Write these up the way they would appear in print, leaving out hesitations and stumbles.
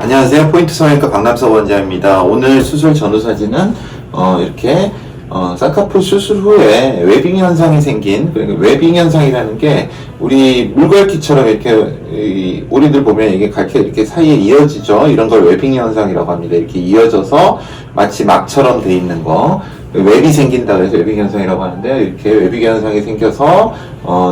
안녕하세요. 포인트 성형외과 박남석 원장입니다. 오늘 수술 전후 사진은 이렇게 쌍꺼풀 수술 후에 웨빙 현상이 생긴, 그러니까 웨빙 현상이라는 게 우리 물갈퀴처럼 이렇게 오리들 보면 이게 이렇게 사이에 이어지죠. 이런 걸 웨빙 현상이라고 합니다. 이렇게 이어져서 마치 막처럼 돼 있는 거. 웹이 생긴다 그래서 웨빙 현상이라고 하는데, 이렇게 웨빙 현상이 생겨서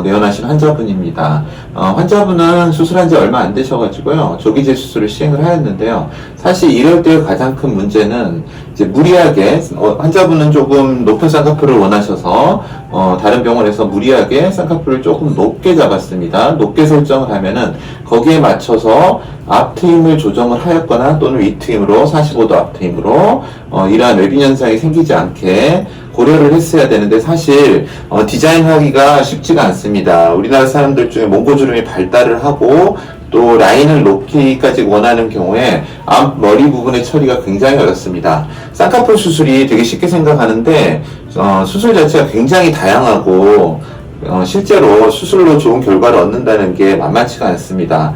내원하신 환자분입니다. 환자분은 수술한 지 얼마 안 되셔가지고요, 조기제 수술을 시행을 하였는데요. 사실 이럴 때 가장 큰 문제는 이제 무리하게 환자분은 조금 높은 쌍꺼풀을 원하셔서 다른 병원에서 무리하게 쌍꺼풀을 조금 높게 잡았습니다. 높게 설정을 하면은 거기에 맞춰서 앞트임을 조정을 하였거나 또는 윗트임으로 45도 앞트임으로 이러한 웨빙 현상이 생기지 않게 고려를 했어야 되는데, 사실 디자인하기가 쉽지가 않습니다. 우리나라 사람들 중에 몽고주름이 발달을 하고 또 라인을 높이까지 원하는 경우에 앞 머리 부분의 처리가 굉장히 어렵습니다. 쌍꺼풀 수술이 되게 쉽게 생각하는데 수술 자체가 굉장히 다양하고 실제로 수술로 좋은 결과를 얻는다는 게 만만치가 않습니다.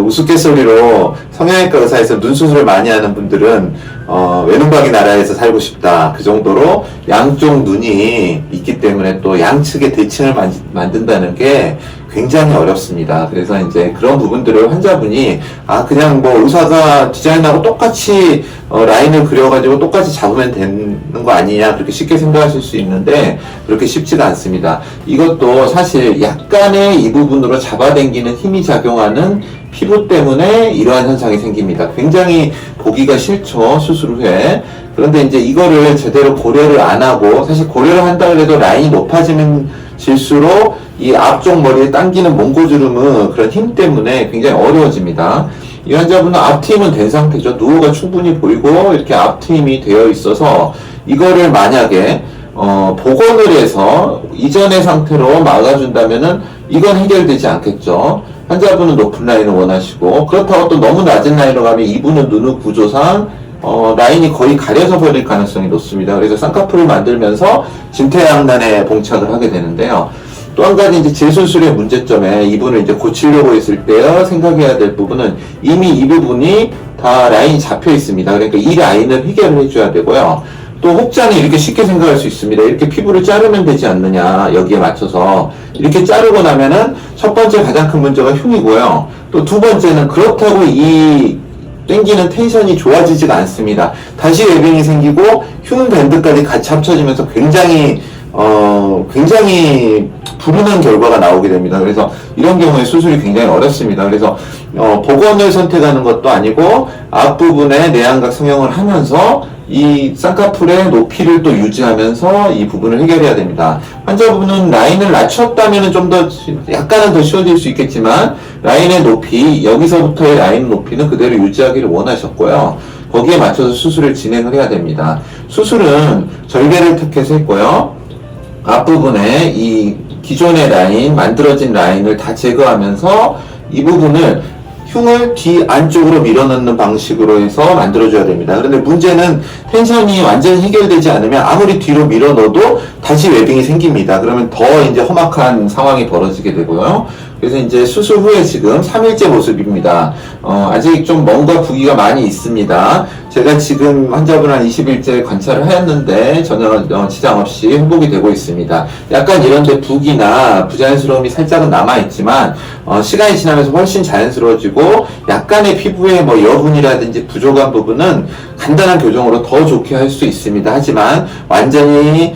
우스갯소리로 성형외과 의사에서 눈 수술을 많이 하는 분들은 외눈박이 나라에서 살고 싶다, 그 정도로 양쪽 눈이 있기 때문에 또 양측의 대칭을 만든다는 게 굉장히 어렵습니다. 그래서 이제 그런 부분들을 환자분이 그냥 의사가 디자인하고 똑같이 라인을 그려가지고 똑같이 잡으면 되는 거 아니냐, 그렇게 쉽게 생각하실 수 있는데 그렇게 쉽지가 않습니다. 이것도 사실 약간의 이 부분으로 잡아당기는 힘이 작용하는 피부 때문에 이러한 현상이 생깁니다. 굉장히 보기가 싫죠, 수술 후에. 그런데 이제 이거를 제대로 고려를 안 하고, 사실 고려를 한다 그래도 라인이 높아지면 질수록 이 앞쪽 머리에 당기는 몽고주름은 그런 힘 때문에 굉장히 어려워집니다. 이 환자분은 앞트임은 된 상태죠. 누오가 충분히 보이고 이렇게 앞트임이 되어 있어서 이거를 만약에 복원을 해서 이전의 상태로 막아준다면은 이건 해결되지 않겠죠. 환자분은 높은 라인을 원하시고, 그렇다고 또 너무 낮은 라인으로 가면 이분은 눈의 구조상 라인이 거의 가려져 버릴 가능성이 높습니다. 그래서 쌍꺼풀을 만들면서 진퇴양난에 봉착을 하게 되는데요. 또 한 가지 이제 재수술의 문제점에 이분을 이제 고치려고 했을 때 생각해야 될 부분은, 이미 이 부분이 다 라인이 잡혀 있습니다. 그러니까 이 라인을 해결을 해줘야 되고요. 또 혹자는 이렇게 쉽게 생각할 수 있습니다. 이렇게 피부를 자르면 되지 않느냐, 여기에 맞춰서. 이렇게 자르고 나면은 첫 번째 가장 큰 문제가 흉이고요. 또 두 번째는 그렇다고 이 땡기는 텐션이 좋아지지가 않습니다. 다시 웨빙이 생기고 흉 밴드까지 같이 합쳐지면서 굉장히 불운한 결과가 나오게 됩니다. 그래서 이런 경우에 수술이 굉장히 어렵습니다. 그래서 복원을 선택하는 것도 아니고 앞부분에 내안각 성형을 하면서 이 쌍꺼풀의 높이를 또 유지하면서 이 부분을 해결해야 됩니다. 환자분은 라인을 낮췄다면 좀 더 약간은 더 쉬워질 수 있겠지만, 라인의 높이, 여기서부터의 라인 높이는 그대로 유지하기를 원하셨고요. 거기에 맞춰서 수술을 진행을 해야 됩니다. 수술은 절개를 택해서 했고요. 앞부분에 이 기존의 라인, 만들어진 라인을 다 제거하면서 이 부분을 흉을 뒤 안쪽으로 밀어넣는 방식으로 해서 만들어줘야 됩니다. 그런데 문제는 텐션이 완전히 해결되지 않으면 아무리 뒤로 밀어넣어도 다시 웨빙이 생깁니다. 그러면 더 이제 험악한 상황이 벌어지게 되고요. 그래서 이제 수술 후에 지금 3일째 모습입니다. 아직 좀 멍과 부기가 많이 있습니다. 제가 지금 환자분 한 20일째 관찰을 하였는데 전혀 지장 없이 회복이 되고 있습니다. 약간 이런데 부기나 부자연스러움이 살짝은 남아있지만 시간이 지나면서 훨씬 자연스러워지고, 약간의 피부에 여분이라든지 부족한 부분은 간단한 교정으로 더 좋게 할 수 있습니다. 하지만 완전히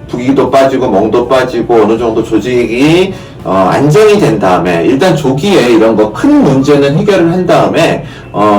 부기도 빠지고 멍도 빠지고 어느 정도 조직이 안정이 된 다음에, 일단 조기에 이런 거 큰 문제는 해결을 한 다음에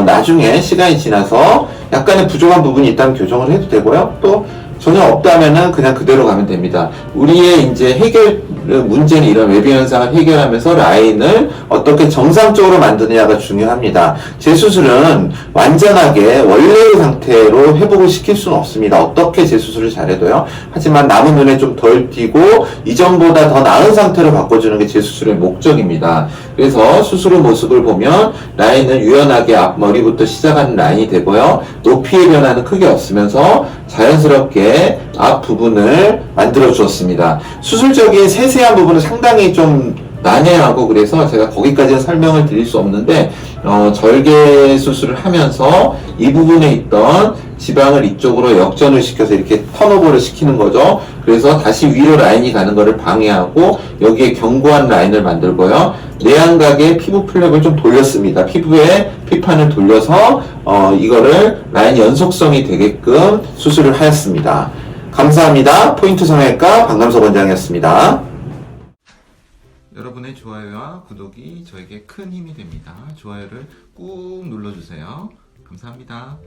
나중에 시간이 지나서 약간의 부족한 부분이 있다면 교정을 해도 되고요. 또 전혀 없다면은 그냥 그대로 가면 됩니다. 우리의 이제 해결 문제는 이런 웨빙 현상을 해결하면서 라인을 어떻게 정상적으로 만드느냐가 중요합니다. 재수술은 완전하게 원래의 상태로 회복을 시킬 수는 없습니다. 어떻게 재수술을 잘해도요. 하지만 남은 눈에 좀 덜 띄고 이전보다 더 나은 상태로 바꿔주는 게 재수술의 목적입니다. 그래서 수술 후 모습을 보면 라인은 유연하게 앞머리부터 시작하는 라인이 되고요. 높이의 변화는 크게 없으면서 자연스럽게 앞 부분을 만들어 주었습니다. 수술적인 세세한 부분은 상당히 좀 난해하고 그래서 제가 거기까지는 설명을 드릴 수 없는데 절개 수술을 하면서 이 부분에 있던 지방을 이쪽으로 역전을 시켜서 이렇게 턴오버를 시키는 거죠. 그래서 다시 위로 라인이 가는 것을 방해하고 여기에 견고한 라인을 만들고요. 내안각의 피부 플랩을 좀 돌렸습니다. 피부에 피판을 돌려서 이거를 라인 연속성이 되게끔 수술을 하였습니다. 감사합니다. 포인트 성형외과 박남석 원장이었습니다. 여러분의 좋아요와 구독이 저에게 큰 힘이 됩니다. 좋아요를 꾹 눌러주세요. 감사합니다.